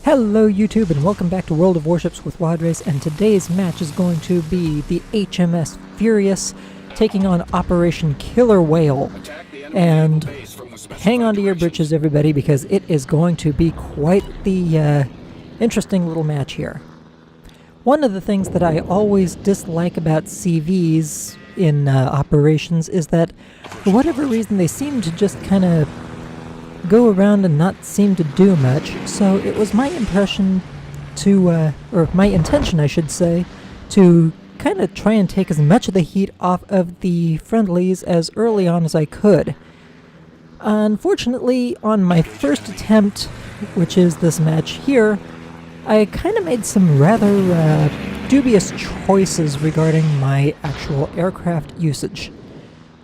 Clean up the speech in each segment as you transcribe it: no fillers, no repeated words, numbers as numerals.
Hello YouTube and welcome back to World of Warships with Wadres, and today's match is going to be the HMS Furious taking on Operation Killerwhale. And hang on to your britches everybody, because it is going to be quite the interesting little match here. One of the things that I always dislike about CVs in operations is that for whatever reason they seem to just kind of go around and not seem to do much. So it was my impression to, or my intention I should say, to kind of try and take as much of the heat off of the friendlies as early on as I could. Unfortunately, on my first attempt, which is this match here, I kind of made some rather dubious choices regarding my actual aircraft usage.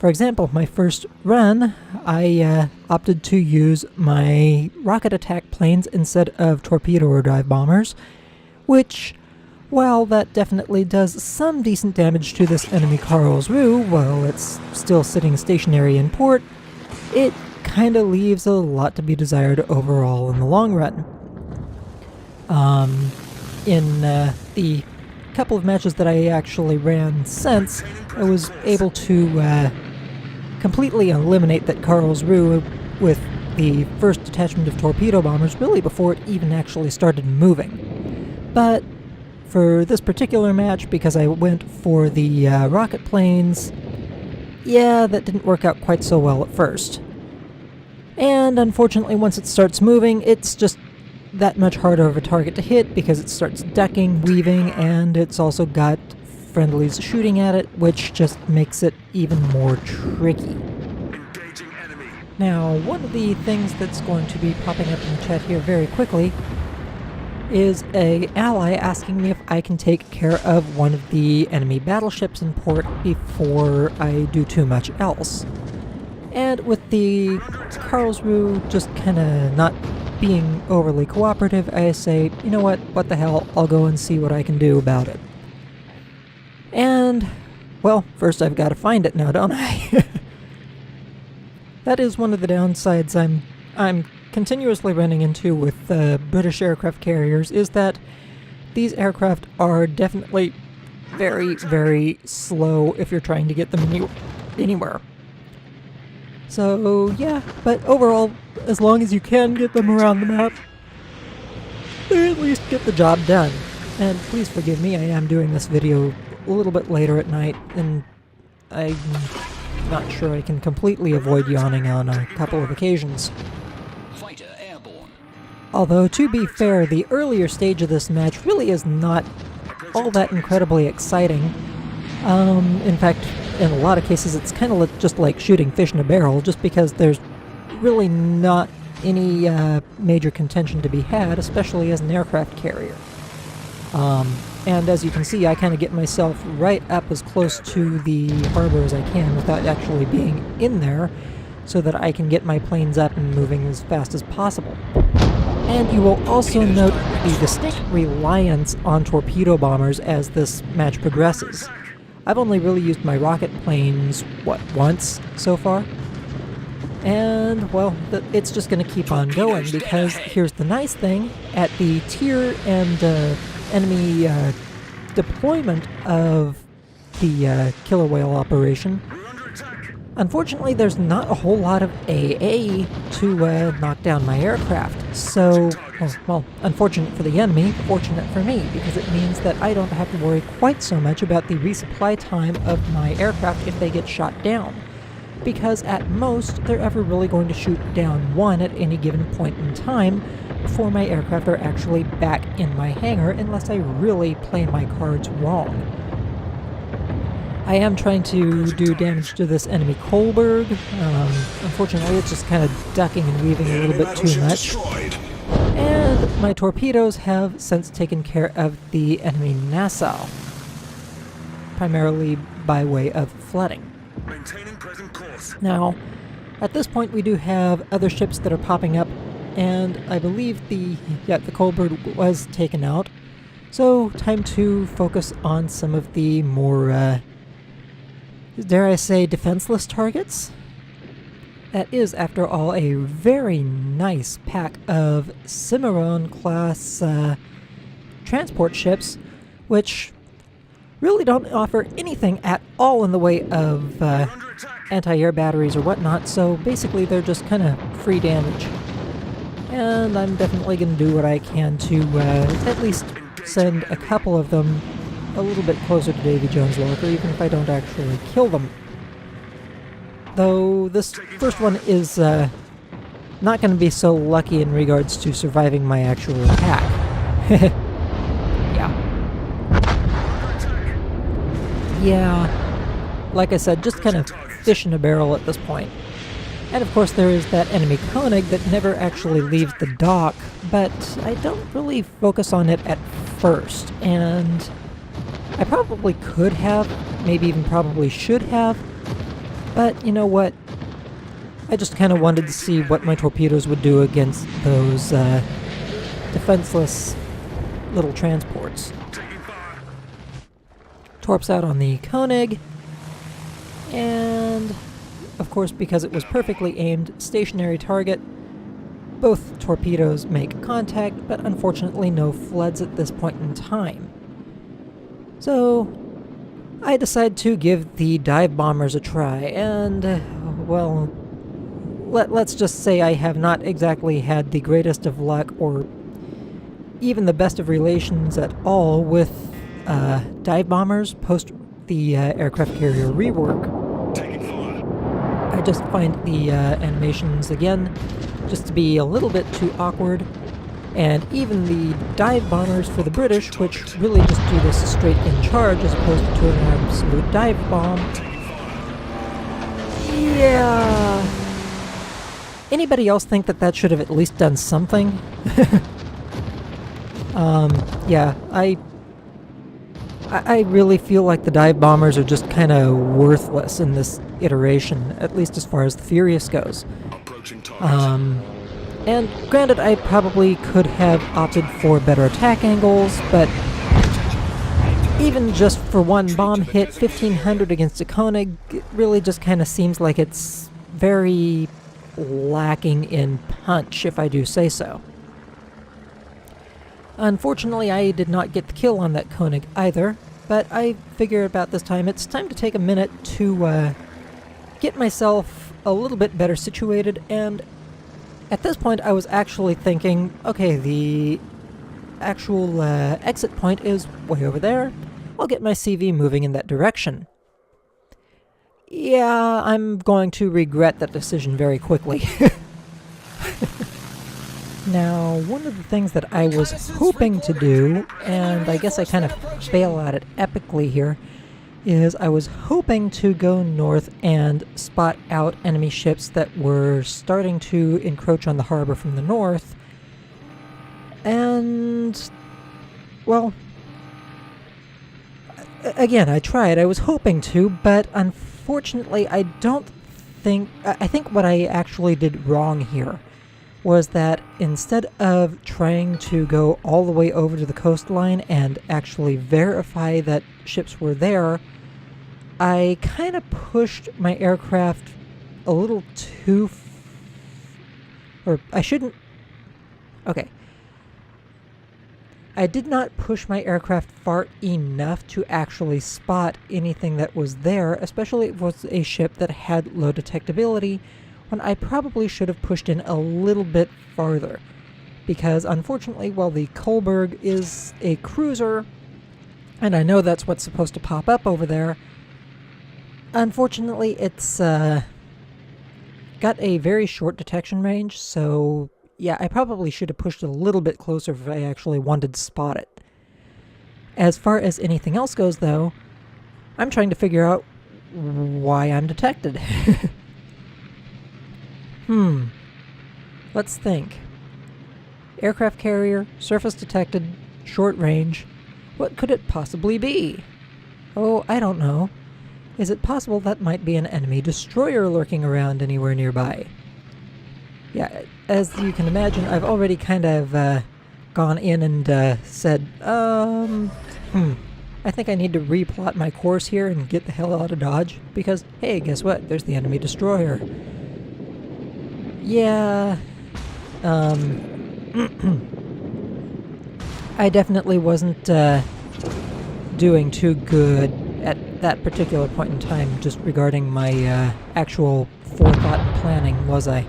For example, my first run, I opted to use my rocket attack planes instead of torpedo or dive bombers, which, while that definitely does some decent damage to this enemy Karlsruhe while it's still sitting stationary in port, it kind of leaves a lot to be desired overall in the long run. In the couple of matches that I actually ran since, I was able to completely eliminate that Karlsruhe with the first detachment of torpedo bombers really before it even actually started moving. But for this particular match, because I went for the rocket planes, yeah, that didn't work out quite so well at first. And unfortunately, once it starts moving, it's just that much harder of a target to hit because it starts ducking, weaving, and it's also got friendlies shooting at it, which just makes it even more tricky. Now, one of the things that's going to be popping up in the chat here very quickly is an ally asking me if I can take care of one of the enemy battleships in port before I do too much else. And with the Karlsruhe just kind of not being overly cooperative, I say, you know what the hell, I'll go and see what I can do about it. And, well, first I've got to find it now, don't I? That is one of the downsides I'm continuously running into with British aircraft carriers, is that these aircraft are definitely very, very slow if you're trying to get them anywhere. So, yeah, but overall, as long as you can get them around the map, they at least get the job done. And please forgive me, I am doing this video a little bit later at night, and I'm not sure I can completely avoid yawning on a couple of occasions. Fighter airborne. Although, to be fair, the earlier stage of this match really is not all that incredibly exciting. In fact, in a lot of cases it's kind of just like shooting fish in a barrel, just because there's really not any major contention to be had, especially as an aircraft carrier. And as you can see, I kind of get myself right up as close to the harbor as I can without actually being in there, so that I can get my planes up and moving as fast as possible. And you will also note the distinct reliance on torpedo bombers as this match progresses. I've only really used my rocket planes, once so far? And, well, it's just going to keep on going, because here's the nice thing, at the Teir and enemy deployment of the Killerwhale operation, unfortunately there's not a whole lot of AA to knock down my aircraft. So, well, unfortunate for the enemy, fortunate for me, because it means that I don't have to worry quite so much about the resupply time of my aircraft if they get shot down. Because at most, they're ever really going to shoot down one at any given point in time before my aircraft are actually back in my hangar, unless I really play my cards wrong. I am trying to do damage to this enemy Kolberg. Unfortunately, it's just kind of ducking and weaving a little bit too much. And my torpedoes have since taken care of the enemy Nassau, primarily by way of flooding. Maintaining present course. Now, at this point we do have other ships that are popping up, and I believe the Kolberg was taken out. So, time to focus on some of the more, dare I say, defenseless targets? That is, after all, a very nice pack of Cimarron-class transport ships, which really don't offer anything at all in the way of Under attack. anti-air batteries or whatnot, so basically they're just kind of free damage. And I'm definitely going to do what I can to at least send a couple of them a little bit closer to Davy Jones' locker, even if I don't actually kill them. Though this first one is not going to be so lucky in regards to surviving my actual attack. Yeah. Yeah. Like I said, just kind of fish in a barrel at this point. And of course there is that enemy Koenig that never actually leaves the dock, but I don't really focus on it at first, and I probably could have, maybe even probably should have, but you know what? I just kind of wanted to see what my torpedoes would do against those defenseless little transports. Taking fire. Torps out on the Koenig, and of course, because it was perfectly aimed, stationary target, both torpedoes make contact, but unfortunately no floods at this point in time. So I decide to give the dive bombers a try, and, well, let's just say I have not exactly had the greatest of luck, or even the best of relations at all, with dive bombers post the aircraft carrier rework. Taking fire. I just find the animations, again, just to be a little bit too awkward. And even the dive bombers for the British, which really just do this straight in charge as opposed to an absolute dive bomb. Yeah. Anybody else think that that should have at least done something? Yeah, I really feel like the dive bombers are just kind of worthless in this iteration, at least as far as the Furious goes. Approaching target. And granted, I probably could have opted for better attack angles, but even just for one bomb hit, 1500 against a Koenig, it really just kind of seems like it's very lacking in punch, if I do say so. Unfortunately, I did not get the kill on that Koenig either, but I figure about this time it's time to take a minute to get myself a little bit better situated, and at this point I was actually thinking, okay, the actual exit point is way over there. I'll get my CV moving in that direction. Yeah, I'm going to regret that decision very quickly. Now, one of the things that I was hoping to do, and I guess I kind of fail at it epically here, is I was hoping to go north and spot out enemy ships that were starting to encroach on the harbor from the north. And, well, again, I tried. I was hoping to, but unfortunately I think what I actually did wrong here was that instead of trying to go all the way over to the coastline and actually verify that ships were there, I kind of pushed my aircraft a little too or I shouldn't... Okay. I did not push my aircraft far enough to actually spot anything that was there, especially if it was a ship that had low detectability, when I probably should have pushed in a little bit farther. Because unfortunately, while the Kolberg is a cruiser, and I know that's what's supposed to pop up over there, unfortunately it's got a very short detection range, so yeah, I probably should have pushed a little bit closer if I actually wanted to spot it. As far as anything else goes, though, I'm trying to figure out why I'm detected. Let's think. Aircraft carrier, surface detected, short range. What could it possibly be? Oh, I don't know. Is it possible that might be an enemy destroyer lurking around anywhere nearby? Yeah, as you can imagine, I've already kind of gone in and said, I think I need to replot my course here and get the hell out of Dodge, because, hey, guess what? There's the enemy destroyer. Yeah, I definitely wasn't doing too good at that particular point in time, just regarding my actual forethought and planning, was I?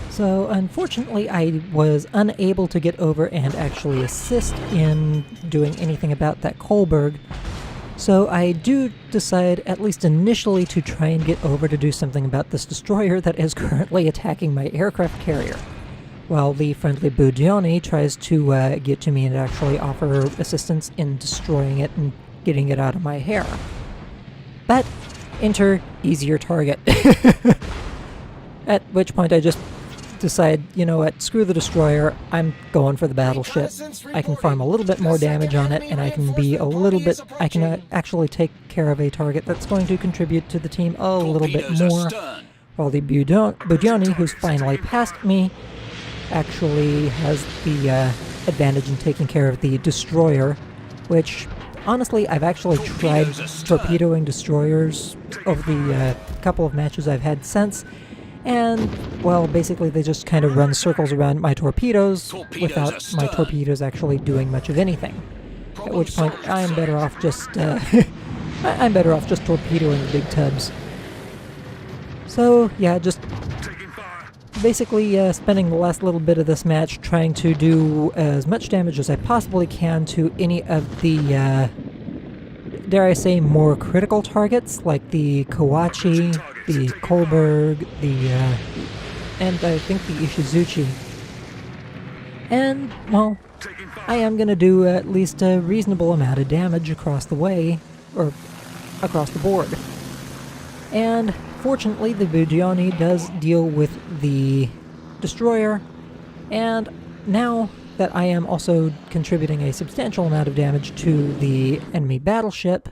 So unfortunately I was unable to get over and actually assist in doing anything about that Kohlberg. So I do decide, at least initially, to try and get over to do something about this destroyer that is currently attacking my aircraft carrier, while the friendly Budioni tries to get to me and actually offer assistance in destroying it and getting it out of my hair. But enter easier target. At which point I just decide, you know what, screw the destroyer, I'm going for the battleship. I can farm a little bit more damage on it, and I can be a little bit, I can actually take care of a target that's going to contribute to the team a little bit more, while the Budioni, who's finally passed me, actually has the advantage in taking care of the destroyer, which, honestly, I've actually tried torpedoing destroyers over the couple of matches I've had since, and, well, basically they just kind of run circles around my torpedoes without my torpedoes actually doing much of anything. At which point I'm better off just I'm better off just torpedoing the big tubs. So yeah, just basically spending the last little bit of this match trying to do as much damage as I possibly can to any of the dare I say, more critical targets, like the Kawachi, the Kohlberg, and I think the Ishizuchi. And, well, I am going to do at least a reasonable amount of damage across the way, or across the board. And, fortunately, the Budioni does deal with the destroyer, and now that I am also contributing a substantial amount of damage to the enemy battleship,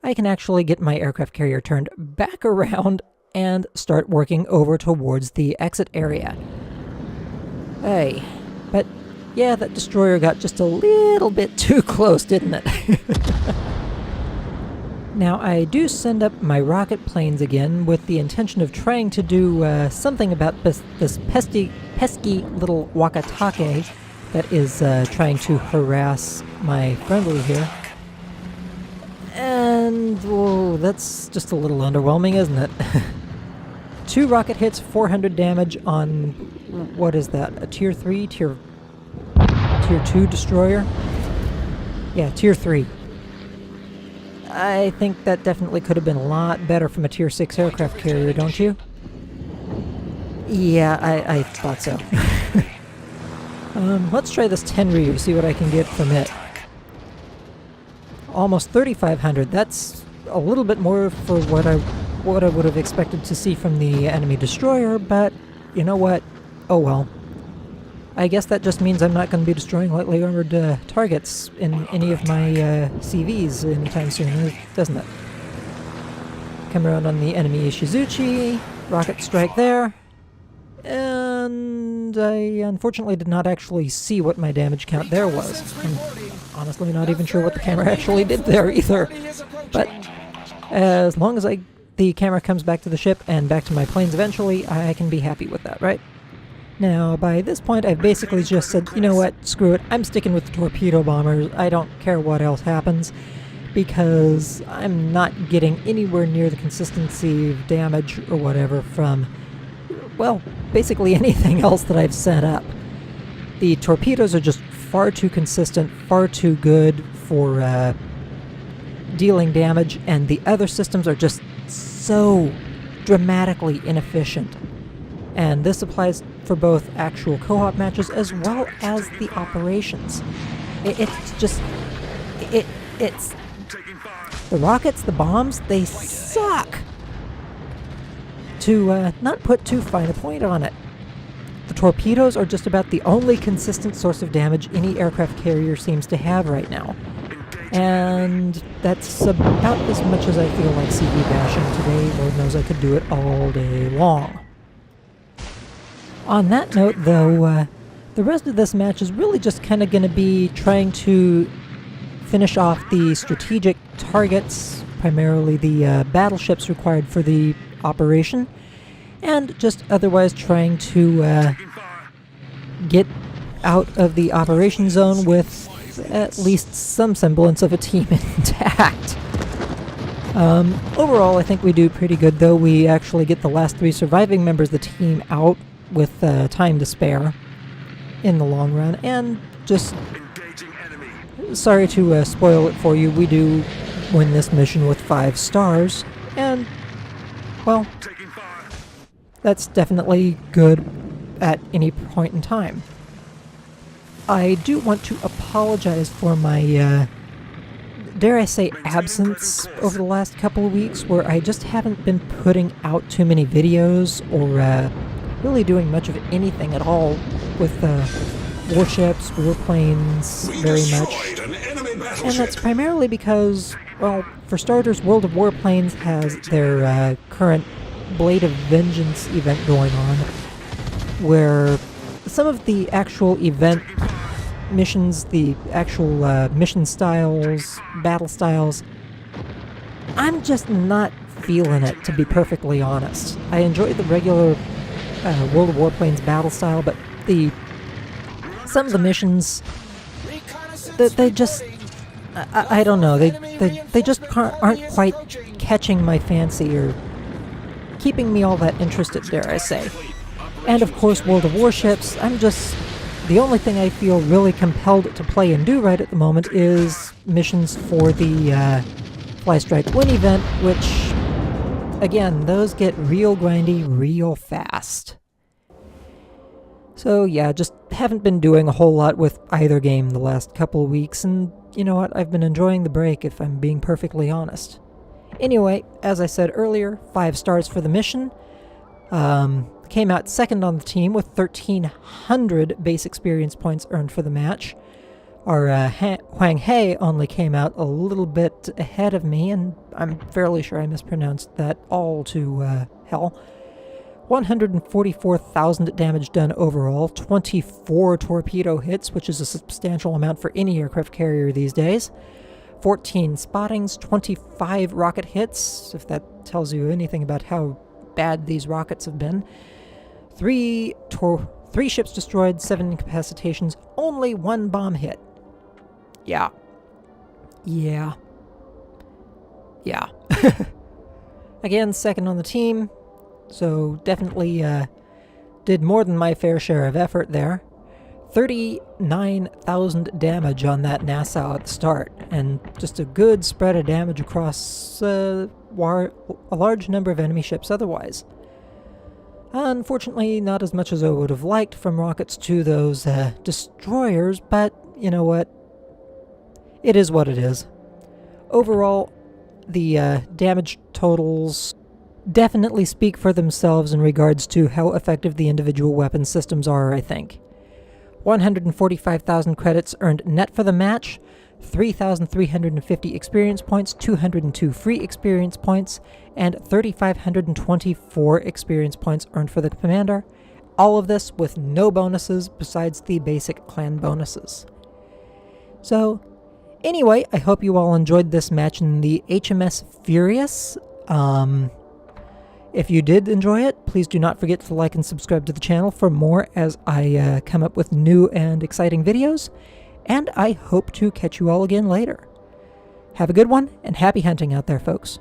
I can actually get my aircraft carrier turned back around and start working over towards the exit area. Hey, but yeah, that destroyer got just a little bit too close, didn't it? Now, I do send up my rocket planes again with the intention of trying to do something about this pesky little Wakatake that is trying to harass my friendly here. And, whoa, that's just a little underwhelming, isn't it? 2 rocket hits, 400 damage on, what is that, a Tier 3? Tier 2 destroyer? Yeah, Tier 3. I think that definitely could have been a lot better from a Tier 6 aircraft carrier, don't you? Yeah, I thought so. Let's try this Tenryu, see what I can get from it. Almost 3,500. That's a little bit more for what I would have expected to see from the enemy destroyer, but you know what? Oh well. I guess that just means I'm not going to be destroying lightly armored targets in any of my CVs anytime soon, doesn't it? Come around on the enemy Ishizuchi, rocket strike there. And I unfortunately did not actually see what my damage count there was. I'm honestly not even sure what the camera actually did there either. But as long as the camera comes back to the ship and back to my planes eventually, I can be happy with that, right? Now, by this point, I've basically just said, you know what, screw it, I'm sticking with the torpedo bombers, I don't care what else happens, because I'm not getting anywhere near the consistency of damage or whatever from, well, basically anything else that I've set up. The torpedoes are just far too consistent, far too good for dealing damage, and the other systems are just so dramatically inefficient. And this applies for both actual co-op matches as well as the operations. It's the rockets, the bombs, they suck! To not put too fine a point on it. The torpedoes are just about the only consistent source of damage any aircraft carrier seems to have right now. And that's about as much as I feel like CV bashing today. Lord knows I could do it all day long. On that note, though, the rest of this match is really just kind of going to be trying to finish off the strategic targets, primarily the battleships required for the operation, and just otherwise trying to Taking fire. get out of the operation zone with at least some semblance of a team intact. Overall, I think we do pretty good, though. We actually get the last 3 surviving members of the team out with time to spare in the long run, and just Engaging enemy. sorry to spoil it for you, we do win this mission with 5 stars, and, well, Taking fire. that's definitely good at any point in time. I do want to apologize for my, dare I say, absence over the last couple of weeks, where I just haven't been putting out too many videos, or really doing much of anything at all with warships, warplanes, very much. An enemy And battleship. that's primarily because, well, for starters, World of Warplanes has their current Blade of Vengeance event going on, where some of the actual event missions, the actual mission styles, battle styles, I'm just not feeling it, to be perfectly honest. I enjoy the regular World of Warplanes battle style, but some of the missions, they just, I don't know, they just aren't quite catching my fancy or keeping me all that interested, dare I say. And of course, World of Warships, the only thing I feel really compelled to play and do right at the moment is missions for the Fly Strike Win event, which, again, those get real grindy real fast. So yeah, just haven't been doing a whole lot with either game the last couple of weeks, and you know what, I've been enjoying the break if I'm being perfectly honest. Anyway, as I said earlier, 5 stars for the mission. Came out second on the team with 1,300 base experience points earned for the match. Our Huang He only came out a little bit ahead of me, and I'm fairly sure I mispronounced that all to hell. 144,000 damage done overall, 24 torpedo hits, which is a substantial amount for any aircraft carrier these days. 14 spottings, 25 rocket hits, if that tells you anything about how bad these rockets have been. 3 ships destroyed, 7 incapacitations, only 1 bomb hit. Yeah. Again, second on the team, so definitely did more than my fair share of effort there. 39,000 damage on that Nassau at the start, and just a good spread of damage across a large number of enemy ships otherwise. Unfortunately, not as much as I would have liked from rockets to those destroyers, but you know what? It is what it is. Overall, the damage totals definitely speak for themselves in regards to how effective the individual weapon systems are, I think. 145,000 credits earned net for the match, 3,350 experience points, 202 free experience points, and 3,524 experience points earned for the commander. All of this with no bonuses besides the basic clan bonuses. So, anyway, I hope you all enjoyed this match in the HMS Furious. If you did enjoy it, please do not forget to like and subscribe to the channel for more as I come up with new and exciting videos, and I hope to catch you all again later. Have a good one, and happy hunting out there, folks.